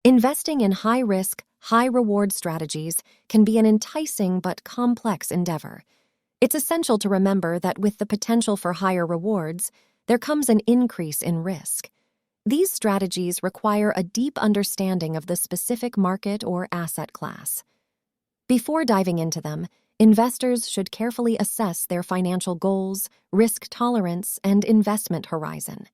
Investing in high-risk, high-reward strategies can be an enticing but complex endeavor. It's essential to remember that with the potential for higher rewards, there comes an increase in risk. These strategies require a deep understanding of the specific market or asset class. Before diving into them, investors should carefully assess their financial goals, risk tolerance, and investment horizon.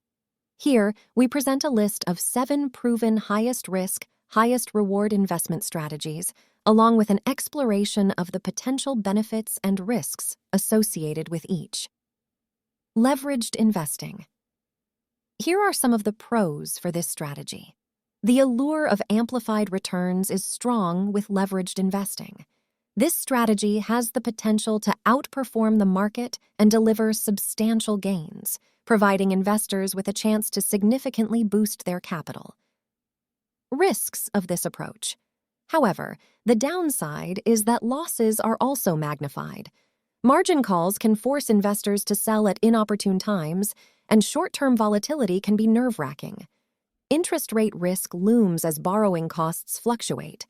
Here, we present a list of 7 proven highest-risk, highest-reward investment strategies, along with an exploration of the potential benefits and risks associated with each. Leveraged investing. Here are some of the pros for this strategy. The allure of amplified returns is strong with leveraged investing. This strategy has the potential to outperform the market and deliver substantial gains, providing investors with a chance to significantly boost their capital. Risks of this approach. However, the downside is that losses are also magnified. Margin calls can force investors to sell at inopportune times, and short-term volatility can be nerve-wracking. Interest rate risk looms as borrowing costs fluctuate.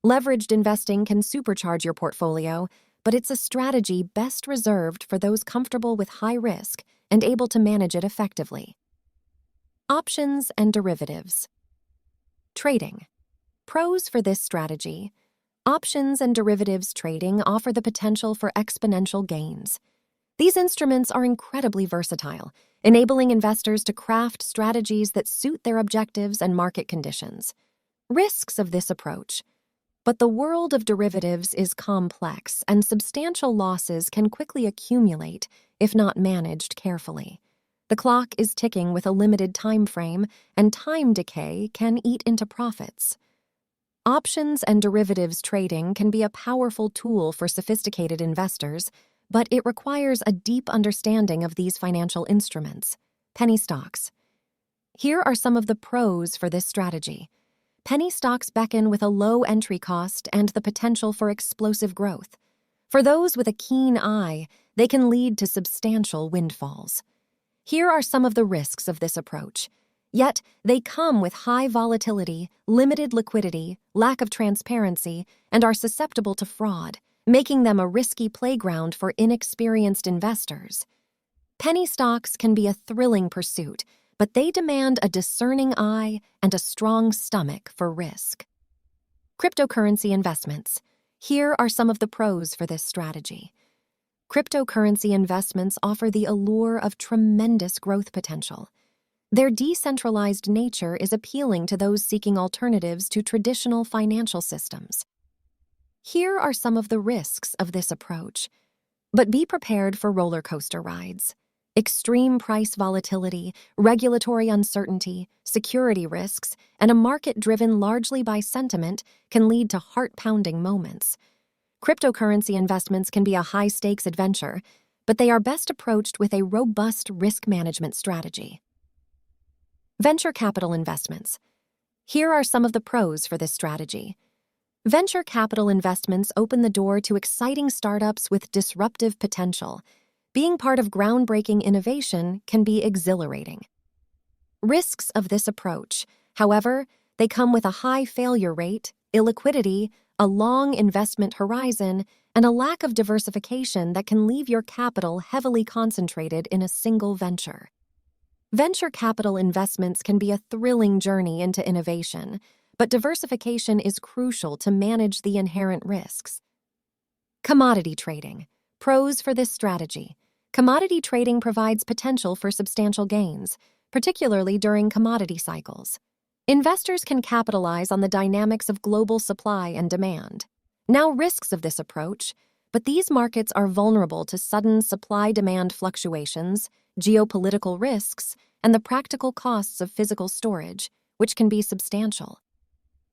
Leveraged investing can supercharge your portfolio, but it's a strategy best reserved for those comfortable with high risk and able to manage it effectively. Options and derivatives. Trading. Pros for this strategy. Options and derivatives trading offer the potential for exponential gains. These instruments are incredibly versatile, enabling investors to craft strategies that suit their objectives and market conditions. Risks of this approach. But the world of derivatives is complex, and substantial losses can quickly accumulate if not managed carefully. The clock is ticking with a limited time frame, and time decay can eat into profits. Options and derivatives trading can be a powerful tool for sophisticated investors, but it requires a deep understanding of these financial instruments. Penny stocks. Here are some of the pros for this strategy. Penny stocks beckon with a low entry cost and the potential for explosive growth. For those with a keen eye, they can lead to substantial windfalls. Here are some of the risks of this approach. Yet, they come with high volatility, limited liquidity, lack of transparency, and are susceptible to fraud, making them a risky playground for inexperienced investors. Penny stocks can be a thrilling pursuit, but they demand a discerning eye and a strong stomach for risk. Cryptocurrency investments. Here are some of the pros for this strategy. Cryptocurrency investments offer the allure of tremendous growth potential. Their decentralized nature is appealing to those seeking alternatives to traditional financial systems. Here are some of the risks of this approach, but be prepared for roller coaster rides. Extreme price volatility, regulatory uncertainty, security risks, and a market driven largely by sentiment can lead to heart-pounding moments. Cryptocurrency investments can be a high-stakes adventure, but they are best approached with a robust risk management strategy. Venture capital investments. Here are some of the pros for this strategy. Venture capital investments open the door to exciting startups with disruptive potential. Being part of groundbreaking innovation can be exhilarating. Risks of this approach, however, they come with a high failure rate, illiquidity, a long investment horizon, and a lack of diversification that can leave your capital heavily concentrated in a single venture. Venture capital investments can be a thrilling journey into innovation, but diversification is crucial to manage the inherent risks. Commodity trading. Pros for this strategy. Commodity trading provides potential for substantial gains, particularly during commodity cycles. Investors can capitalize on the dynamics of global supply and demand. Now, risks of this approach, but these markets are vulnerable to sudden supply-demand fluctuations, geopolitical risks, and the practical costs of physical storage, which can be substantial.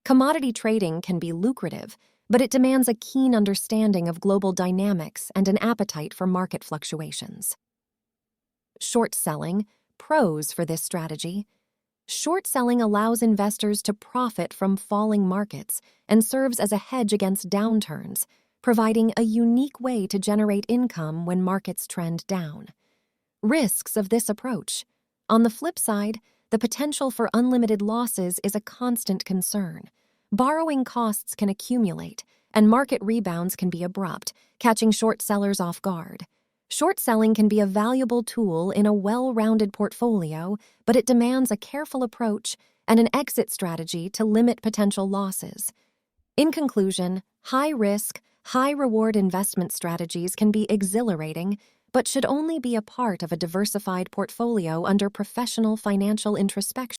Commodity trading can be lucrative, but it demands a keen understanding of global dynamics and an appetite for market fluctuations. Short selling. Pros for this strategy. Short selling allows investors to profit from falling markets and serves as a hedge against downturns, providing a unique way to generate income when markets trend down. Risks of this approach. On the flip side, the potential for unlimited losses is a constant concern. Borrowing costs can accumulate, and market rebounds can be abrupt, catching short sellers off guard. Short selling can be a valuable tool in a well-rounded portfolio, but it demands a careful approach and an exit strategy to limit potential losses. In conclusion, high-risk, high-reward investment strategies can be exhilarating, but should only be a part of a diversified portfolio under professional financial introspection.